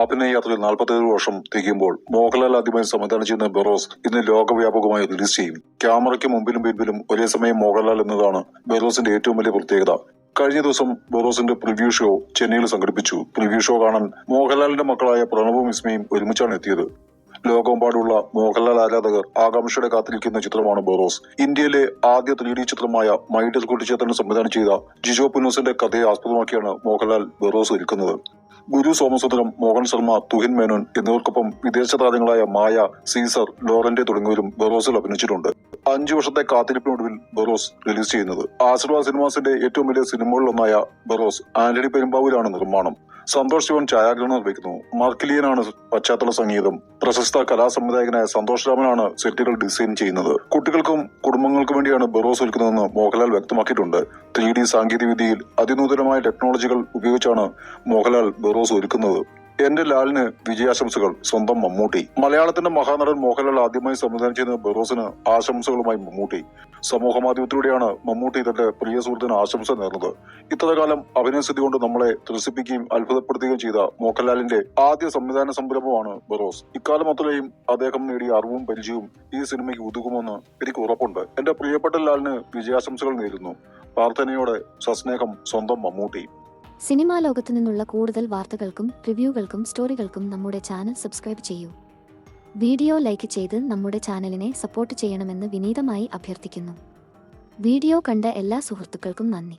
അഭിനയ യാത്രയിൽ 47 വർഷം തികയുമ്പോൾ മോഹൻലാൽ ആദ്യമായി സംവിധാനം ചെയ്യുന്ന ബെറോസ് ഇന്ന് ലോകവ്യാപകമായി റിലീസ് ചെയ്യും. ക്യാമറയ്ക്ക് മുമ്പിലും പിൻപിലും ഒരേ സമയം മോഹൻലാൽ എന്നതാണ് ബെറോസിന്റെ ഏറ്റവും വലിയ പ്രത്യേകത. കഴിഞ്ഞ ദിവസം ബെറോസിന്റെ പ്രിവ്യൂ ഷോ ചെന്നൈയിൽ സംഘടിപ്പിച്ചു. പ്രിവ്യൂ ഷോ കാണാൻ മോഹൻലാലിന്റെ മക്കളായ പ്രണവും വിസ്മയും ഒരുമിച്ചാണ് എത്തിയത്. ലോകമെമ്പാടുള്ള മോഹൻലാൽ ആരാധകർ ആകാംക്ഷയുടെ കാത്തിരിക്കുന്ന ചിത്രമാണ് ബെറോസ്. ഇന്ത്യയിലെ ആദ്യ 3D ചിത്രമായ മൈ ഡിയർ കുട്ടിച്ചേട്ടൻ സംവിധാനം ചെയ്ത ജിജോ പുന്നൂസിന്റെ കഥയെ ആസ്പദമാക്കിയാണ് മോഹൻലാൽ ബെറോസ് ഒരുക്കുന്നത്. ഗുരു സോമസുന്ദരം, മോഹൻ ശർമ്മ, തുഹിൻ മേനോൻ എന്നിവർക്കൊപ്പം വിദേശ താരങ്ങളായ മായ, സീസർ, ലോറന്റെ തുടങ്ങിയവരും ബെറോസിൽ അഭിനയിച്ചിട്ടുണ്ട്. 5 വർഷത്തെ കാത്തിരിപ്പിനൊടുവിൽ ബെറോസ് റിലീസ് ചെയ്യുന്നത്. ആശീർവാദ് സിനിമാസിന്റെ ഏറ്റവും വലിയ സിനിമകളിലൊന്നായ ബെറോസ് ആന്റണി പെരുമ്പാവൂരാണ് നിർമ്മാണം. സന്തോഷ് ശിവൻ ഛായാഗ്രഹണം നിർവഹിക്കുന്നു. മാർക്കിലിയനാണ് പശ്ചാത്തല സംഗീതം. പ്രശസ്ത കലാസംവിധായകനായ സന്തോഷ് രാമനാണ് സെറ്റുകൾ ഡിസൈൻ ചെയ്യുന്നത്. കുട്ടികൾക്കും കുടുംബങ്ങൾക്കും വേണ്ടിയാണ് ബെറോസ് ഒരുക്കുന്നതെന്ന് മോഹൻലാൽ വ്യക്തമാക്കിയിട്ടുണ്ട്. 3D സാങ്കേതികവിദ്യയിൽ അതിനൂതനമായ ടെക്നോളജികൾ ഉപയോഗിച്ചാണ് മോഹൻലാൽ ബെറോസ് ഒരുക്കുന്നത്. എന്റെ ലാലിന് വിജയാശംസകൾ, സ്വന്തം മമ്മൂട്ടി. മലയാളത്തിന്റെ മഹാനടൻ മോഹൻലാൽ ആദ്യമായി സംവിധാനം ചെയ്യുന്ന ബെറോസിന് ആശംസകളുമായി മമ്മൂട്ടി. സമൂഹ മാധ്യമത്തിലൂടെയാണ് മമ്മൂട്ടി തന്റെ പ്രിയ സുഹൃത്തിന് ആശംസ നേർന്നത്. ഇത്രകാലം അഭിനയസ്ഥിതി കൊണ്ട് നമ്മളെ ത്രസിപ്പിക്കുകയും അത്ഭുതപ്പെടുത്തുകയും ചെയ്ത മോഹൻലാലിന്റെ ആദ്യ സംവിധാന സംരംഭമാണ് ബെറോസ്. ഇക്കാലം അത്രയും അദ്ദേഹം നേടിയ അറിവും പരിചയവും ഈ സിനിമയ്ക്ക് ഉതകുമെന്ന് എനിക്ക് ഉറപ്പുണ്ട്. എന്റെ പ്രിയപ്പെട്ട ലാലിന് വിജയാശംസകൾ നേരുന്നു. പ്രാർത്ഥനയോടെ സസ്നേഹം, സ്വന്തം മമ്മൂട്ടി. സിനിമാ ലോകത്തു നിന്നുള്ള കൂടുതൽ വാർത്തകൾക്കും റിവ്യൂകൾക്കും സ്റ്റോറികൾക്കും നമ്മുടെ ചാനൽ സബ്സ്ക്രൈബ് ചെയ്യൂ. വീഡിയോ ലൈക്ക് ചെയ്ത് നമ്മുടെ ചാനലിനെ സപ്പോർട്ട് ചെയ്യണമെന്ന് വിനീതമായി അഭ്യർത്ഥിക്കുന്നു. വീഡിയോ കണ്ട എല്ലാ സുഹൃത്തുക്കൾക്കും നന്ദി.